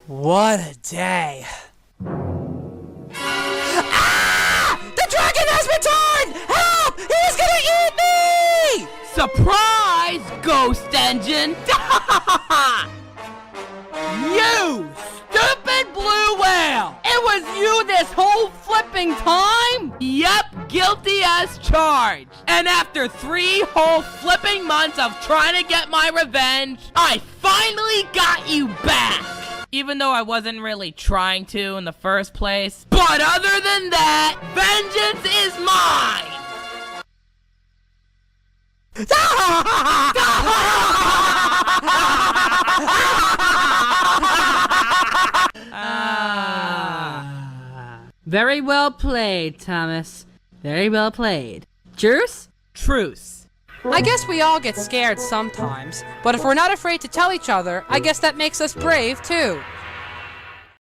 What a day. Ah! The dragon has returned! Help! He's gonna eat me! Surprise, ghost engine! You stupid blue whale! It was you this whole flipping time? Yep, guilty as charged. And after 3 whole flipping months of trying to get my revenge, I finally got you back! Even though I wasn't really trying to in the first place. But other than that, vengeance is mine! Very well played, Thomas. Very well played. Juice? Truce. I guess we all get scared sometimes, but if we're not afraid to tell each other, I guess that makes us brave too.